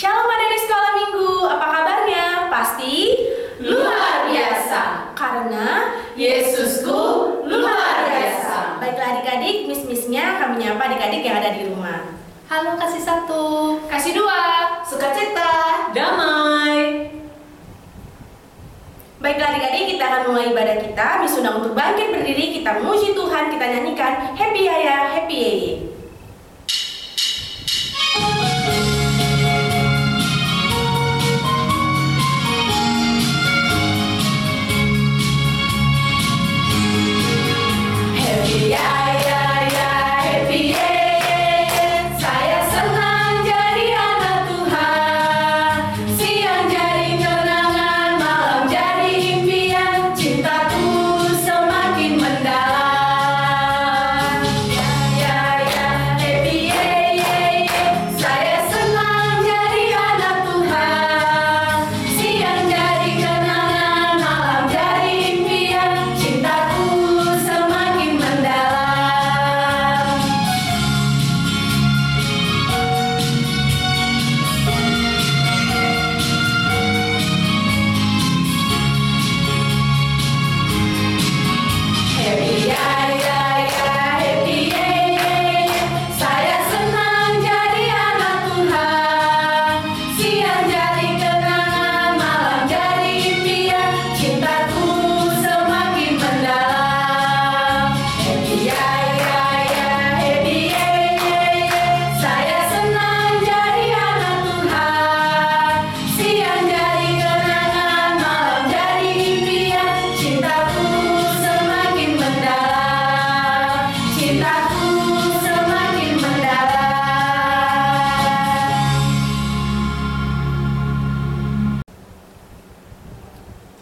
Shalom adik sekolah minggu, apa kabarnya? Pasti luar biasa, karena Yesusku luar biasa. Baiklah adik-adik, mis-misnya kami nyapa adik-adik yang ada di rumah. Halo kasih satu, Kasih dua, sukacita, damai. Baiklah adik-adik, kita akan mulai ibadah kita. Mis undang untuk bangkit berdiri, kita memuji Tuhan, kita nyanyikan Happy Yaya, Happy Yeye.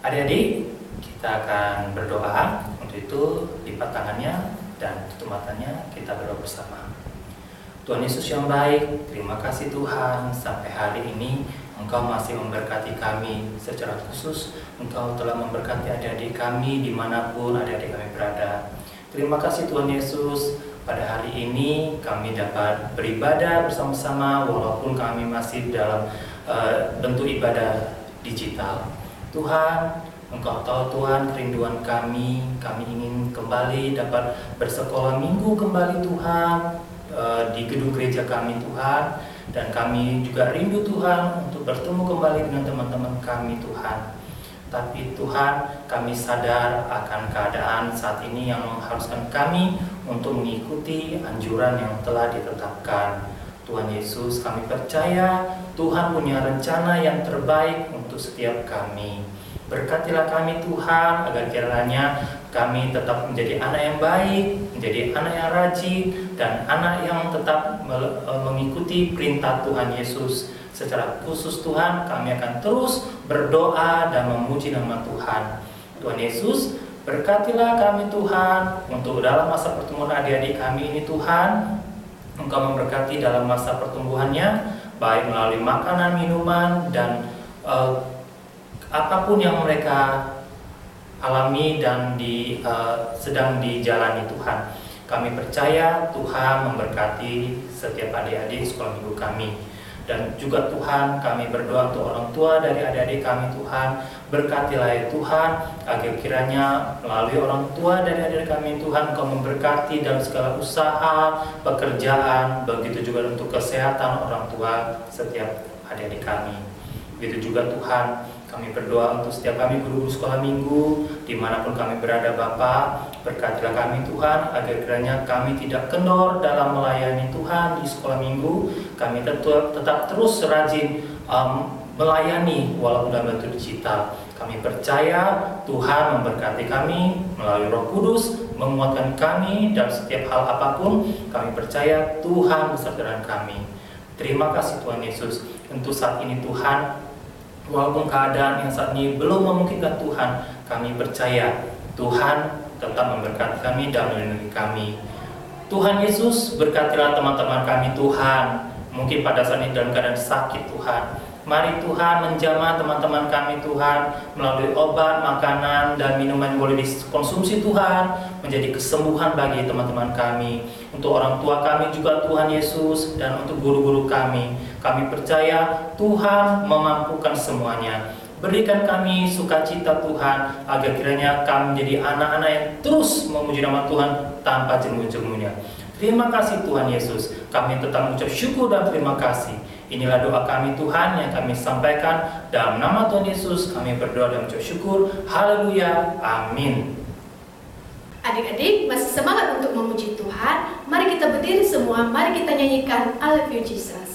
Adik-adik, kita akan berdoa. Untuk itu, lipat tangannya dan tutup matanya, kita berdoa bersama. Tuhan Yesus yang baik, terima kasih Tuhan, sampai hari ini Engkau masih memberkati kami secara khusus. Engkau telah memberkati adik-adik kami dimanapun adik-adik kami berada. Terima kasih Tuhan Yesus, pada hari ini kami dapat beribadah bersama-sama walaupun kami masih dalam bentuk ibadah digital. Tuhan, Engkau tahu Tuhan kerinduan kami ingin kembali dapat bersekolah minggu kembali Tuhan di gedung gereja kami Tuhan, dan kami juga rindu Tuhan untuk bertemu kembali dengan teman-teman kami Tuhan. Tapi Tuhan, kami sadar akan keadaan saat ini yang mengharuskan kami untuk mengikuti anjuran yang telah ditetapkan. Tuhan Yesus, kami percaya Tuhan punya rencana yang terbaik untuk setiap kami. Berkatilah kami Tuhan, agar kiranya kami tetap menjadi anak yang baik, menjadi anak yang rajin, dan anak yang tetap mengikuti perintah Tuhan Yesus. Secara khusus Tuhan, kami akan terus berdoa dan memuji nama Tuhan. Tuhan Yesus, berkatilah kami Tuhan, untuk dalam masa pertumbuhan adik-adik kami ini Tuhan. Engkau memberkati dalam masa pertumbuhannya, baik melalui makanan, minuman, dan apapun yang mereka alami dan sedang dijalani Tuhan. Kami percaya Tuhan memberkati setiap adik-adik sekolah minggu kami. Dan juga Tuhan, kami berdoa untuk orang tua dari adik-adik kami Tuhan. Berkatilah ya Tuhan, agar kiranya melalui orang tua dari adik-adik kami Tuhan, Engkau memberkati dalam segala usaha, pekerjaan, begitu juga untuk kesehatan orang tua setiap adik-adik kami. Begitu juga Tuhan, kami berdoa untuk setiap kami guru-guru sekolah minggu, dimanapun kami berada Bapa. Berkatilah kami Tuhan, agar kiranya kami tidak kendor dalam melayani Tuhan di sekolah minggu. Kami tetap terus rajin melayani walaupun dalam bentuk digital. Kami percaya Tuhan memberkati kami melalui Roh Kudus, menguatkan kami dalam setiap hal apapun. Kami percaya Tuhan beserta dengan kami. Terima kasih Tuhan Yesus. Untuk saat ini Tuhan, walaupun keadaan yang saat ini belum memungkinkan Tuhan, kami percaya Tuhan tetap memberkati kami dan melindungi kami. Tuhan Yesus, berkatilah teman-teman kami Tuhan. Mungkin pada saat ini dalam keadaan sakit Tuhan. Mari Tuhan menjamah teman-teman kami Tuhan melalui obat, makanan, dan minuman yang boleh dikonsumsi Tuhan, menjadi kesembuhan bagi teman-teman kami. Untuk orang tua kami juga Tuhan Yesus, dan untuk guru-guru kami. Kami percaya Tuhan memampukan semuanya. Berikan kami sukacita Tuhan, agar kiranya kami menjadi anak-anak yang terus memuji nama Tuhan tanpa jemu-jemunya. Terima kasih Tuhan Yesus. Kami tetap mengucap syukur dan terima kasih. Inilah doa kami Tuhan yang kami sampaikan. Dalam nama Tuhan Yesus kami berdoa dan mengucap syukur. Haleluya. Amin. Adik-adik masih semangat untuk memuji Tuhan? Mari kita berdiri semua, mari kita nyanyikan I Love You Jesus.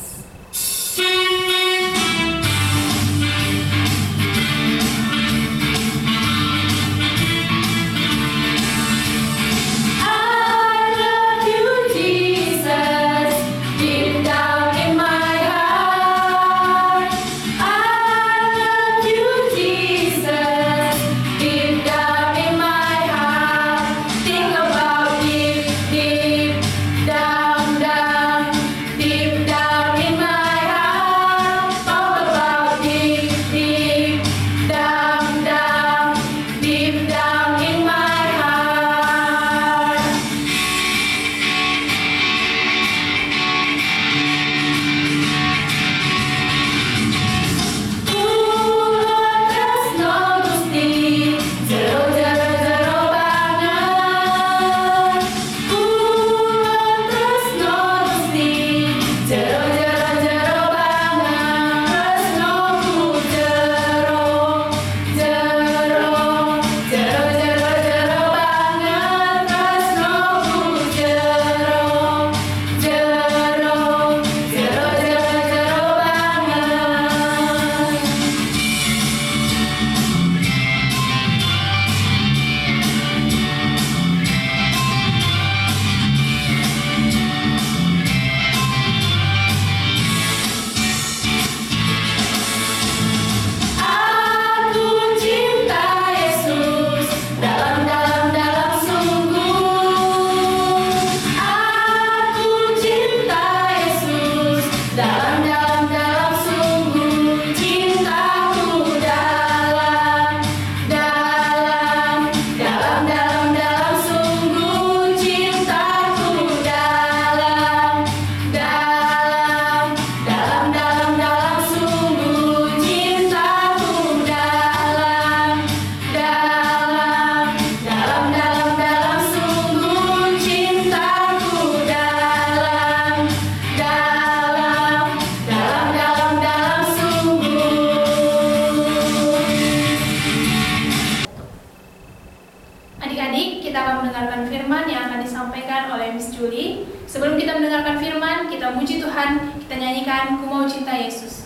Sebelum kita mendengarkan firman, kita muji Tuhan, kita nyanyikan Ku Mau Cinta Yesus.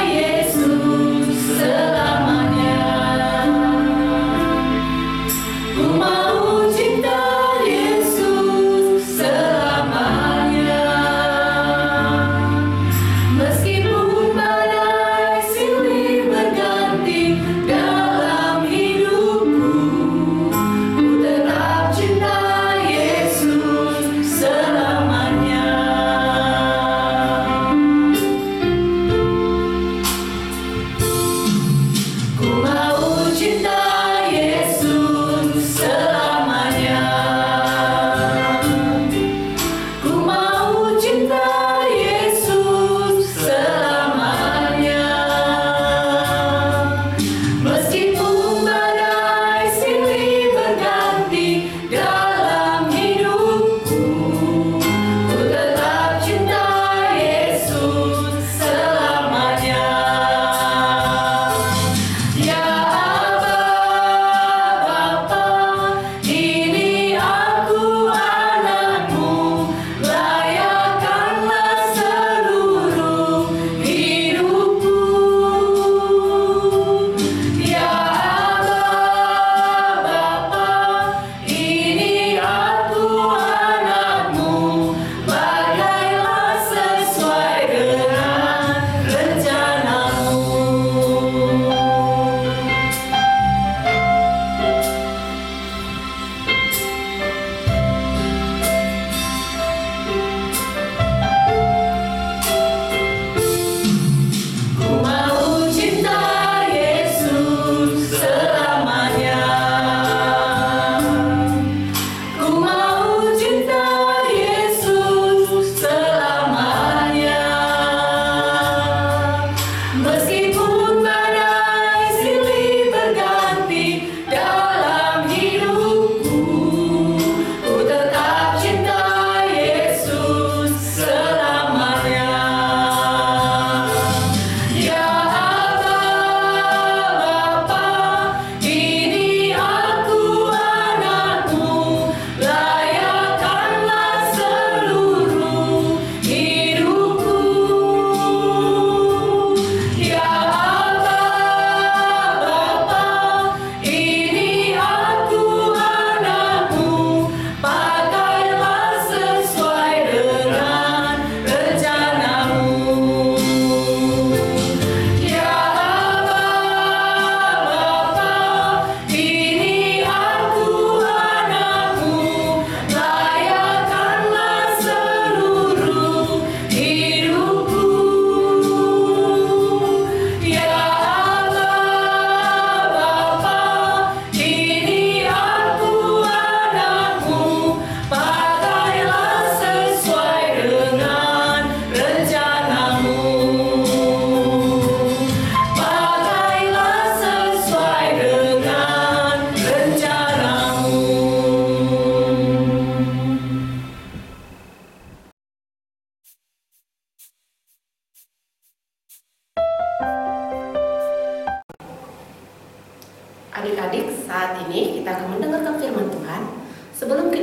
Yesus selamanya.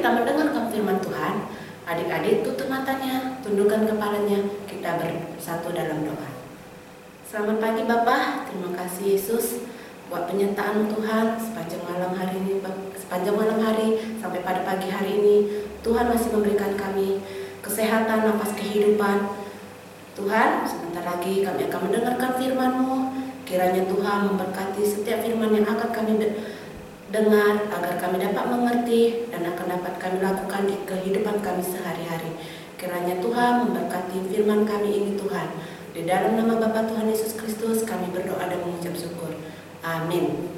kita mendengarkan firman Tuhan, adik-adik tutup matanya, tundukkan kepalanya, kita bersatu dalam doa. Selamat pagi Bapak, terima kasih Yesus buat penyertaan Tuhan sepanjang malam hari sampai pada pagi hari ini. Tuhan masih memberikan kami kesehatan, nafas kehidupan. Tuhan, sebentar lagi kami akan mendengarkan firman-Mu. Kiranya Tuhan memberkati setiap firman yang akan kami dengar, agar kami dapat mengerti dan akan dapat kami lakukan di kehidupan kami sehari-hari. Kiranya Tuhan memberkati firman kami ini Tuhan. Di dalam nama Bapa Tuhan Yesus Kristus kami berdoa dan mengucap syukur. Amin.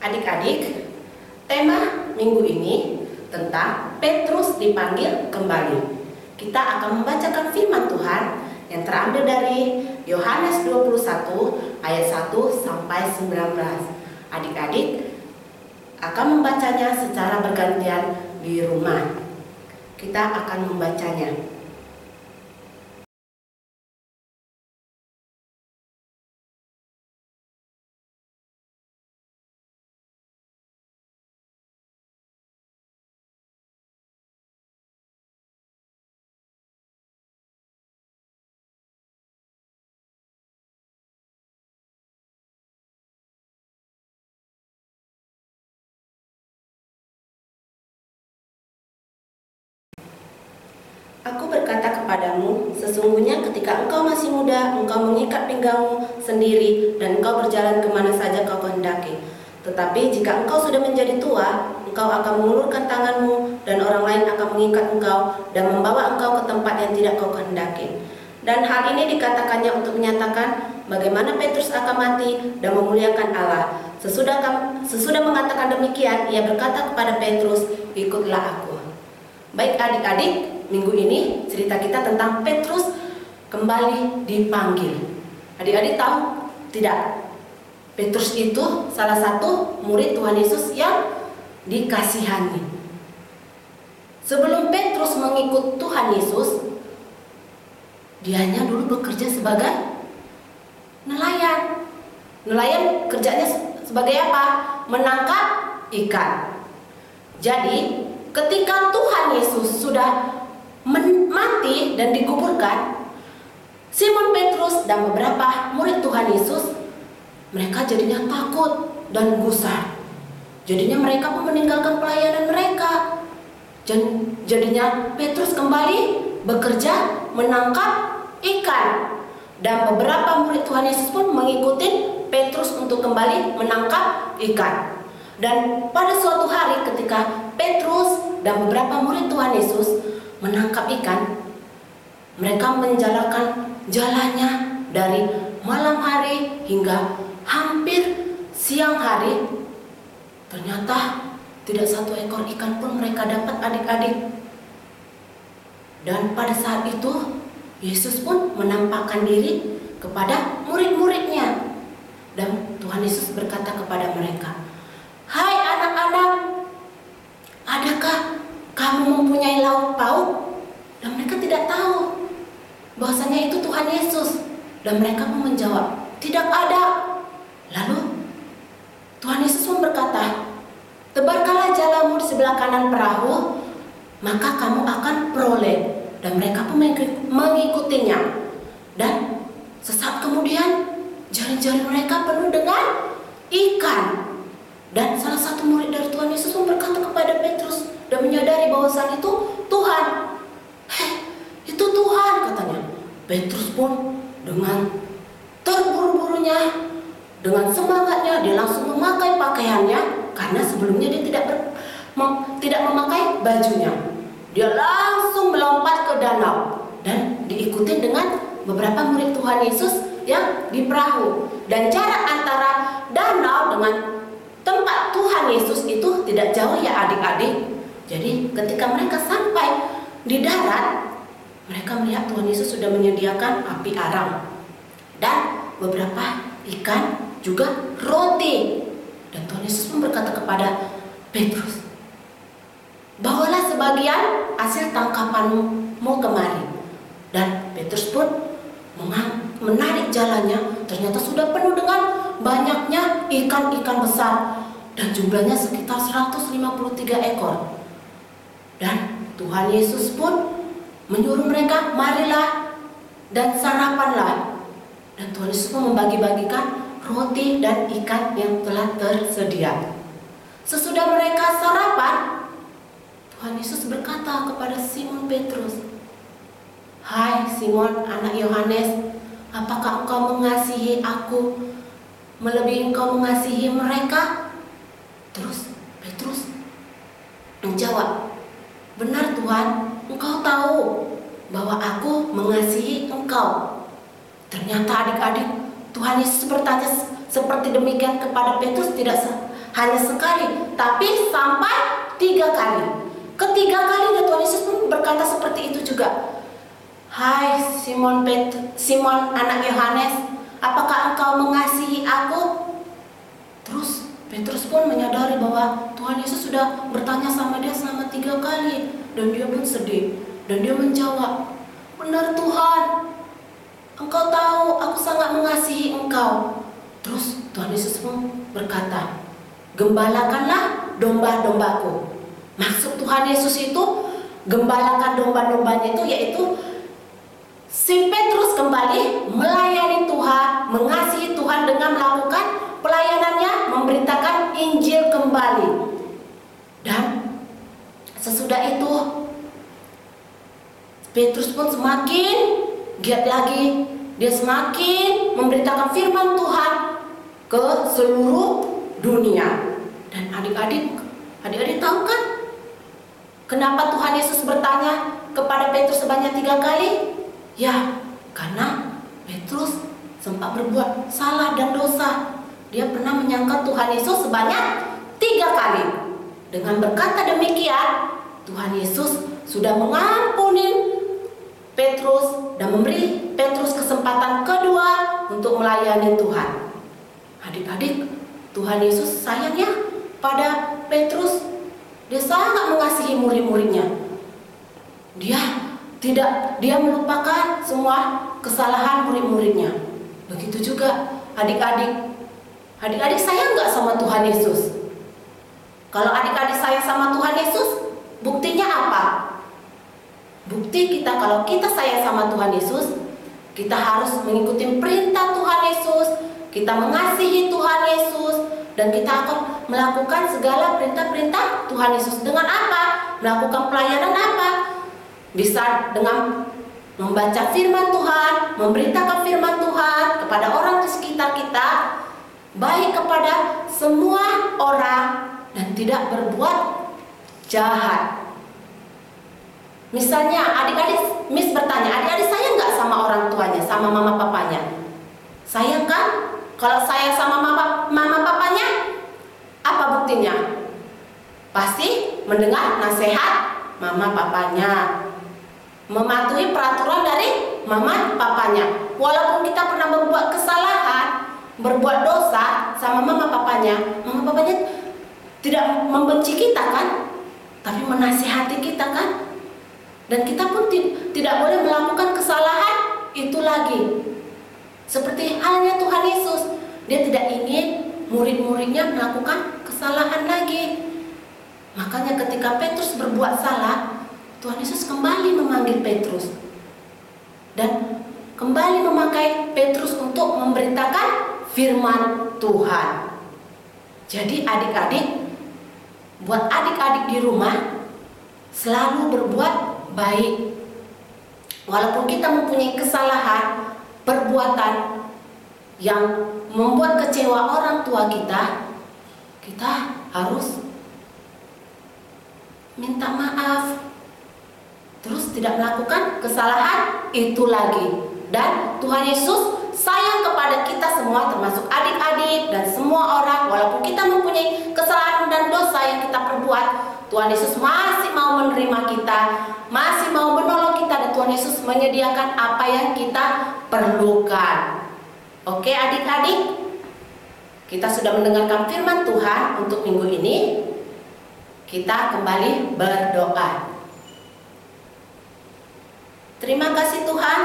Adik-adik, tema minggu ini tentang Petrus dipanggil kembali. Kita akan membacakan firman Tuhan yang terambil dari Yohanes 21 ayat 1 sampai 19. Adik-adik akan membacanya secara bergantian di rumah. Kita akan membacanya. Aku berkata kepadamu, sesungguhnya ketika engkau masih muda, engkau mengikat pinggangmu sendiri dan engkau berjalan kemana saja kau kehendaki. Tetapi jika engkau sudah menjadi tua, engkau akan mengulurkan tanganmu dan orang lain akan mengikat engkau dan membawa engkau ke tempat yang tidak kau kehendaki. Dan hal ini dikatakannya untuk menyatakan bagaimana Petrus akan mati dan memuliakan Allah. Sesudah mengatakan demikian, ia berkata kepada Petrus, ikutlah aku. Baik adik-adik, minggu ini cerita kita tentang Petrus kembali dipanggil. Adik-adik tahu tidak? Petrus itu salah satu murid Tuhan Yesus yang dikasihani. Sebelum Petrus mengikut Tuhan Yesus, dianya dulu bekerja sebagai nelayan. Nelayan kerjanya sebagai apa? Menangkap ikan. Jadi ketika Tuhan Yesus sudah mati dan dikuburkan, Simon Petrus dan beberapa murid Tuhan Yesus, mereka jadinya takut dan gusar. Jadinya mereka pun meninggalkan pelayanan mereka. Jadinya Petrus kembali bekerja menangkap ikan. Dan beberapa murid Tuhan Yesus pun mengikuti Petrus untuk kembali menangkap ikan. Dan pada suatu hari ketika Petrus dan beberapa murid Tuhan Yesus menangkap ikan, mereka menjalankan jalannya dari malam hari hingga hampir siang hari. Ternyata tidak satu ekor ikan pun mereka dapat adik-adik. Dan pada saat itu Yesus pun menampakkan diri kepada murid-muridnya. Dan Tuhan Yesus berkata kepada mereka, "Hai anak-anak, adakah kamu mempunyai lauk pauk?" Dan mereka tidak tahu bahwasanya itu Tuhan Yesus. Dan mereka pun menjawab, "Tidak ada." Lalu Tuhan Yesus pun berkata, "Tebarkanlah jalamu di sebelah kanan perahu, maka kamu akan peroleh." Dan mereka pun mengikutinya. Dan sesaat kemudian jari-jari mereka penuh dengan ikan. Dan salah satu murid dari Tuhan Yesus pun berkata kepada Petrus dan menyadari bahwasan itu Tuhan. Itu Tuhan, katanya. Petrus pun dengan terburu-burunya, dengan semangatnya, dia langsung memakai pakaiannya, karena sebelumnya dia tidak memakai bajunya. Dia langsung melompat ke danau dan diikuti dengan beberapa murid Tuhan Yesus yang di perahu. Dan jarak antara danau dengan tempat Tuhan Yesus itu tidak jauh ya adik-adik. Jadi ketika mereka sampai di darat, mereka melihat Tuhan Yesus sudah menyediakan api arang dan beberapa ikan, juga roti. Dan Tuhan Yesus pun berkata kepada Petrus, "Bawalah sebagian hasil tangkapanmu kemari." Dan Petrus pun menarik jalannya. Ternyata sudah penuh dengan banyaknya ikan-ikan besar, dan jumlahnya sekitar 153 ekor. Dan Tuhan Yesus pun menyuruh mereka, marilah dan sarapanlah. Dan Tuhan Yesus pun membagi-bagikan roti dan ikan yang telah tersedia. Sesudah mereka sarapan, Tuhan Yesus berkata kepada Simon Petrus, "Hai Simon, anak Yohanes, apakah engkau mengasihi aku melebihi engkau mengasihi mereka?" Terus Petrus menjawab, "Benar Tuhan, engkau tahu bahwa aku mengasihi engkau." Ternyata adik-adik, Tuhan Yesus bertanya seperti demikian kepada Petrus tidak hanya sekali, tapi sampai 3 kali. Ketiga kalinya Tuhan Yesus pun berkata seperti itu juga. "Hai Simon anak Yohanes, apakah engkau mengasihi aku?" Terus Petrus pun menyadari bahwa Tuhan Yesus sudah bertanya sama dia selama 3 kali. Dan dia pun sedih. Dan dia menjawab, "Benar Tuhan, engkau tahu aku sangat mengasihi engkau." Terus Tuhan Yesus pun berkata, "Gembalakanlah domba-dombaku." Maksud Tuhan Yesus itu gembalakan domba-dombanya itu yaitu si Petrus kembali melayani Tuhan, mengasihi Tuhan dengan melakukan pelayanannya, memberitakan Injil kembali. Dan sesudah itu Petrus pun semakin giat lagi. Dia semakin memberitakan firman Tuhan ke seluruh dunia. Dan adik-adik tahu kan kenapa Tuhan Yesus bertanya kepada Petrus sebanyak 3 kali? Ya, karena Petrus sempat berbuat salah dan dosa. Dia pernah menyangkal Tuhan Yesus sebanyak 3 kali. Dengan berkata demikian, Tuhan Yesus sudah mengampuni Petrus dan memberi Petrus kesempatan kedua untuk melayani Tuhan. Adik-adik, Tuhan Yesus sayangnya pada Petrus. Dia sangat mengasihi murid-muridnya. Dia melupakan semua kesalahan murid-muridnya. Begitu juga adik-adik. Adik-adik sayang nggak sama Tuhan Yesus? Kalau adik-adik sayang sama Tuhan Yesus, buktinya apa? Bukti kita kalau kita sayang sama Tuhan Yesus, kita harus mengikuti perintah Tuhan Yesus, kita mengasihi Tuhan Yesus, dan kita akan melakukan segala perintah-perintah Tuhan Yesus. Dengan apa? Melakukan pelayanan apa? Bisa dengan membaca firman Tuhan, memberitakan firman Tuhan kepada orang di sekitar kita, baik kepada semua orang dan tidak berbuat jahat. Misalnya adik-adik, Miss bertanya, adik-adik sayang nggak sama orang tuanya, sama mama papanya? Sayang kan? Kalau sayang sama mama papanya, apa buktinya? Pasti mendengar nasihat mama papanya, mematuhi peraturan dari mama papanya. Walaupun kita pernah berbuat kesalahan, berbuat dosa sama mama papanya tidak membenci kita kan? Tapi menasihati kita kan? Dan kita pun tidak boleh melakukan kesalahan itu lagi. Seperti halnya Tuhan Yesus, dia tidak ingin murid-muridnya melakukan kesalahan lagi. Makanya ketika Petrus berbuat salah, Tuhan Yesus kembali memanggil Petrus dan kembali memakai Petrus untuk memberitakan firman Tuhan. Jadi adik-adik, buat adik-adik di rumah selalu berbuat baik. Walaupun kita mempunyai kesalahan, perbuatan yang membuat kecewa orang tua kita, kita harus minta maaf, terus tidak melakukan kesalahan itu lagi. Dan Tuhan Yesus sayang kepada kita semua, termasuk adik-adik dan semua orang. Walaupun kita mempunyai kesalahan dan dosa yang kita perbuat, Tuhan Yesus masih mau menerima kita, masih mau menolong kita, dan Tuhan Yesus menyediakan apa yang kita perlukan. Oke adik-adik, kita sudah mendengarkan firman Tuhan untuk minggu ini. Kita kembali berdoa. Terima kasih Tuhan,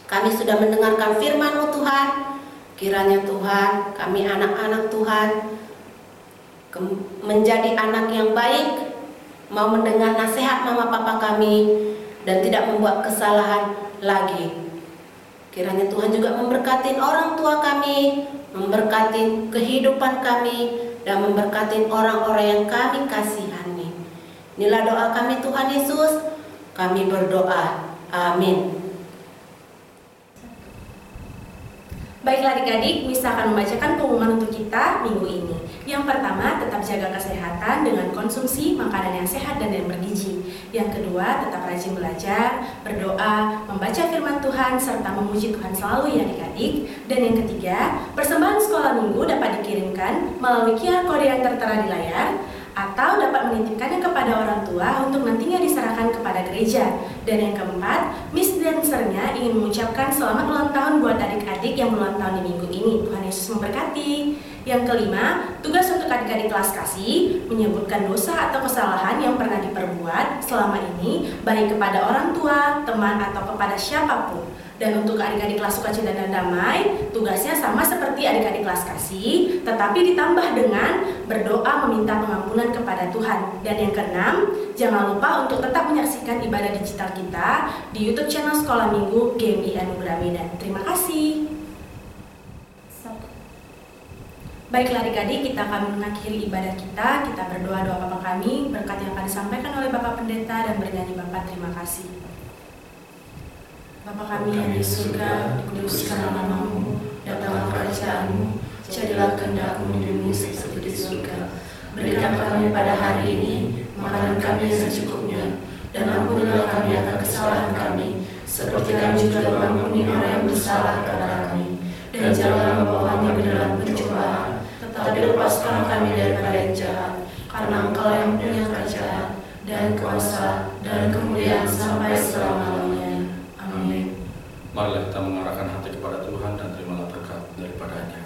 kami sudah mendengarkan firman-Mu Tuhan. Kiranya Tuhan, kami anak-anak Tuhan menjadi anak yang baik, mau mendengar nasihat mama papa kami, dan tidak membuat kesalahan lagi. Kiranya Tuhan juga memberkati orang tua kami, memberkati kehidupan kami, dan memberkati orang-orang yang kami kasihani. Inilah doa kami Tuhan Yesus, kami berdoa. Amin. Baiklah adik-adik, Misa akan membacakan pengumuman untuk kita minggu ini. Yang pertama, tetap jaga kesehatan dengan konsumsi makanan yang sehat dan yang bergizi. Yang kedua, tetap rajin belajar, berdoa, membaca firman Tuhan, serta memuji Tuhan selalu ya adik-adik. Dan yang ketiga, persembahan sekolah minggu dapat dikirimkan melalui QR kode yang tertera di layar, atau dapat menitipkannya kepada orang tua untuk nantinya diserahkan kepada gereja. Dan yang keempat, Miss Dancernya ingin mengucapkan selamat ulang tahun buat adik-adik yang ulang tahun di minggu ini. Tuhan Yesus memberkati. Yang kelima, tugas untuk adik-adik kelas kasih menyebutkan dosa atau kesalahan yang pernah diperbuat selama ini, baik kepada orang tua, teman, atau kepada siapapun. Dan untuk adik-adik kelas sukacita dan damai, tugasnya sama seperti adik-adik kelas kasih, tetapi ditambah dengan berdoa meminta pengampunan kepada Tuhan. Dan yang keenam, jangan lupa untuk tetap menyaksikan ibadah digital kita di YouTube channel Sekolah Minggu GMI Anugerah Medan. Terima kasih. Baiklah adik-adik, kita akan mengakhiri ibadah kita. Kita berdoa doa Bapa kami, berkat yang akan disampaikan oleh Bapak Pendeta, dan bernyanyi Bapak terima kasih. Bapa kami yang di surga, dikuduskan namamu, datanglah kerajaanmu, jadilah kehendak-Mu di bumi seperti di surga. Berikan kami pada hari ini makanan kami yang secukupnya, dan ampunilah kami akan kesalahan kami, seperti kami juga mengampuni orang yang bersalah kepada kami. Dan janganlah membawa kami ke dalam pencobaan, tetapi lepaskan kami daripada yang jahat, karena Engkau yang punya kerajaan dan kuasa dan kemuliaan sampai selama-lamanya. Amin. Marilah kita mengarahkan hati kepada Tuhan dan terimalah berkat daripadanya.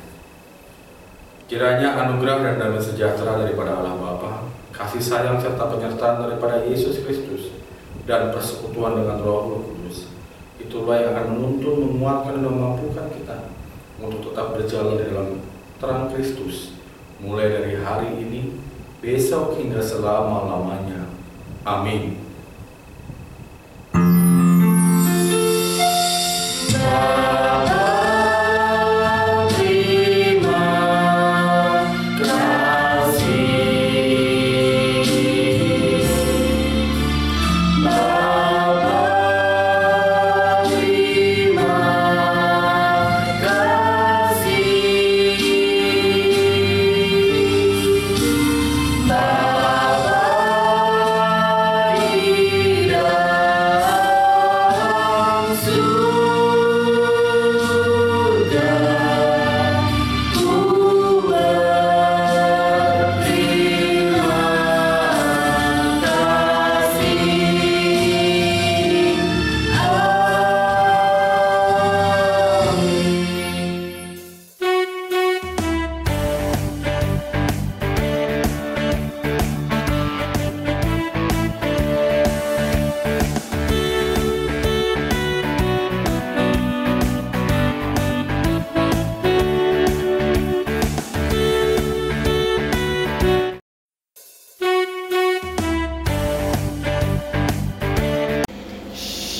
Kiranya anugerah dan damai sejahtera daripada Allah Bapa, kasih sayang serta penyertaan daripada Yesus Kristus, dan persekutuan dengan Roh Kudus, itulah yang akan menuntun, menguatkan, dan memampukan kita untuk tetap berjalan dalam terang Kristus, mulai dari hari ini, besok hingga selama-lamanya. Amin.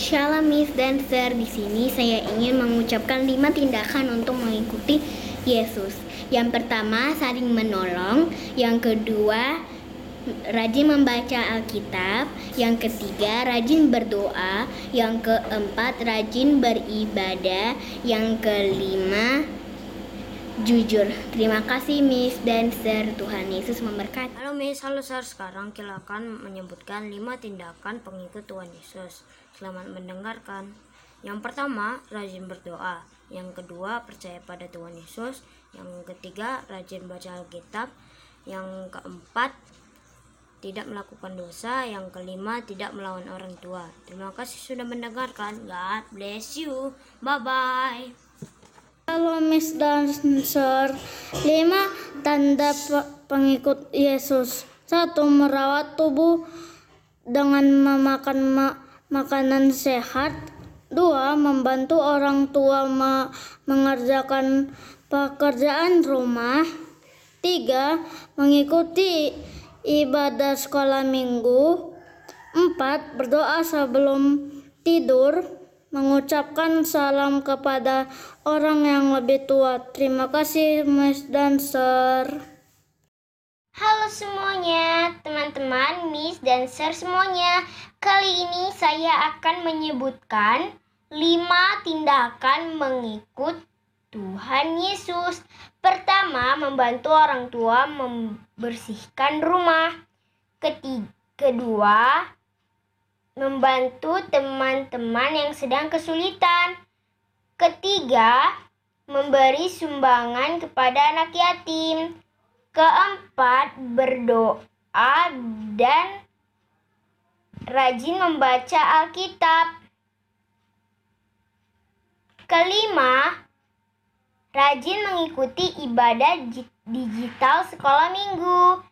Shalom Miss Dancer, di sini saya ingin mengucapkan 5 tindakan untuk mengikuti Yesus. Yang pertama, saling menolong. Yang kedua, rajin membaca Alkitab. Yang ketiga, rajin berdoa. Yang keempat, rajin beribadah. Yang kelima, jujur. Terima kasih Miss Dancer, Tuhan Yesus memberkati. Halo Miss, halo Sir. Sekarang kita akan menyebutkan 5 tindakan pengikut Tuhan Yesus. Selamat mendengarkan. Yang pertama, rajin berdoa. Yang kedua, percaya pada Tuhan Yesus. Yang ketiga, rajin baca Alkitab. Yang keempat, tidak melakukan dosa. Yang kelima, tidak melawan orang tua. Terima kasih sudah mendengarkan. God bless you. Bye-bye. Halo Miss Dancer, 5 tanda pengikut Yesus. 1. Merawat tubuh dengan memakan makanan sehat. 2. Membantu orang tua mengerjakan pekerjaan rumah. 3. Mengikuti ibadah sekolah minggu. 4. Berdoa sebelum tidur, mengucapkan salam kepada orang yang lebih tua. Terima kasih Miss dan Sir. Halo semuanya, teman-teman, Miss dan Sir semuanya. Kali ini saya akan menyebutkan 5 tindakan mengikut Tuhan Yesus. Pertama, membantu orang tua membersihkan rumah. Kedua, membantu teman-teman yang sedang kesulitan. Ketiga, memberi sumbangan kepada anak yatim. Keempat, berdoa dan rajin membaca Alkitab. Kelima, rajin mengikuti ibadah digital sekolah minggu.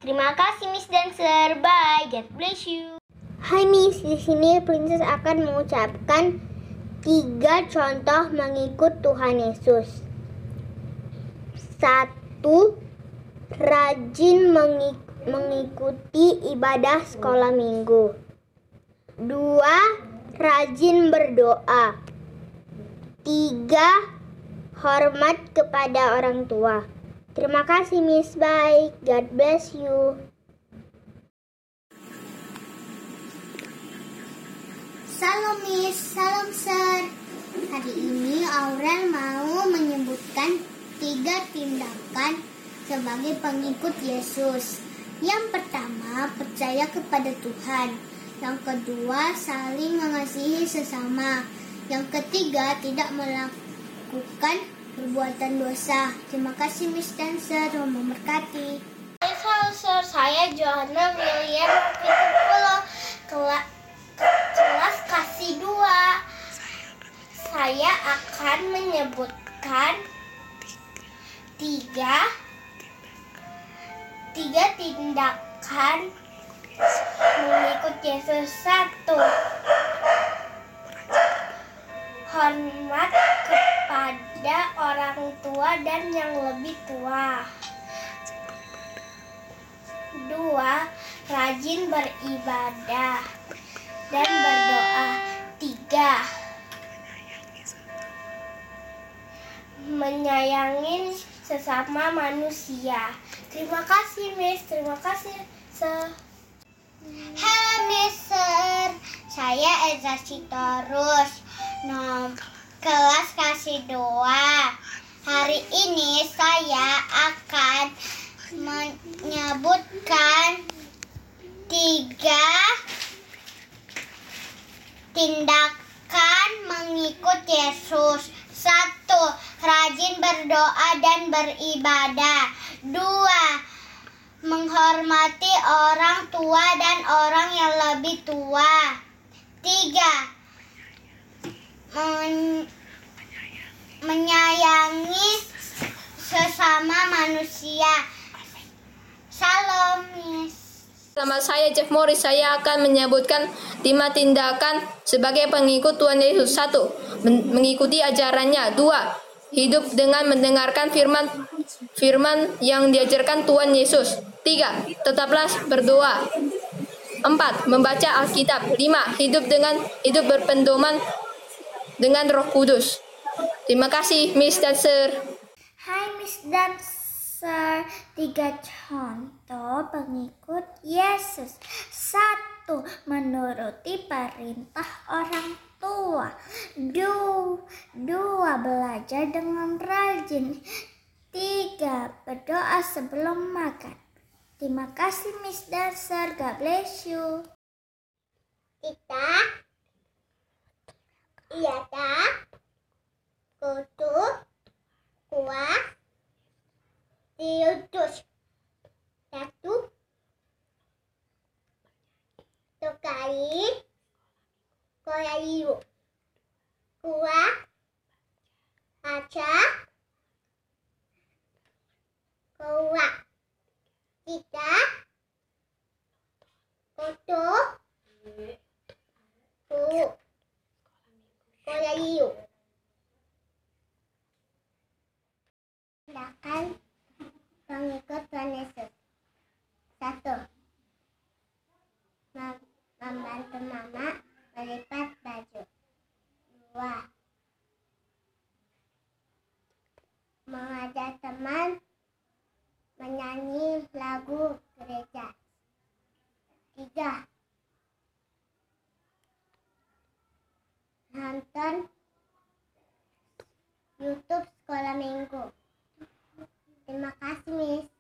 Terima kasih Miss dan Sir. Bye. God bless you. Hai Miss, di sini Princess akan mengucapkan 3 contoh mengikut Tuhan Yesus. 1. Rajin mengikuti ibadah sekolah minggu. 2. Rajin berdoa. 3. Hormat kepada orang tua. Terima kasih Miss, bye. God bless you. Salam Miss, salam Sir. Hari ini Aurel mau menyebutkan 3 tindakan sebagai pengikut Yesus. Yang pertama, percaya kepada Tuhan. Yang kedua, saling mengasihi sesama. Yang ketiga, tidak melakukan perbuatan dosa. Terima kasih Miss dan Sir, memberkati. Halo Sir, saya Johanna William Pitupolo, kelas kasih 2. Saya akan menyebutkan 3 tindakan mengikut Yesus. 1. Hormat kepada orang tua dan yang lebih tua. 2. Rajin beribadah dan berdoa. 3. Menyayangi sesama manusia. Terima kasih Miss, terima kasih Sir. Halo Miss Sir, saya Eza Sitorus, kelas kasih 2. Hari ini saya akan menyebutkan 3 tindakan mengikut Yesus. 1. Rajin berdoa dan beribadah. 2. Menghormati orang tua dan orang yang lebih tua. 3. Menyayangi sesama manusia. Salam Miss. Nama saya Jeff Morris, saya akan menyebutkan 5 tindakan sebagai pengikut Tuhan Yesus. 1. Mengikuti ajarannya. 2. Hidup dengan mendengarkan firman yang diajarkan Tuhan Yesus. 3. Tetaplah berdoa. 4. Membaca Alkitab. 5. Hidup berpedoman dengan Roh Kudus. Terima kasih Miss dan Sir. Hai Miss dan Sir, 3 contoh pengikut Yesus. 1. Menuruti perintah orang tua. 2. Belajar dengan rajin. 3. Berdoa sebelum makan. Terima kasih Miss dan Sir, God bless you. Kita kudu kuat diutus. 1. Tukari koyayu. 2. Baca kuat. 3. Kudu koyayu. Tindakan pengikut Tuhan Yesus. 1. 3. Nonton YouTube Sekolah Minggu. Terima kasih, Miss.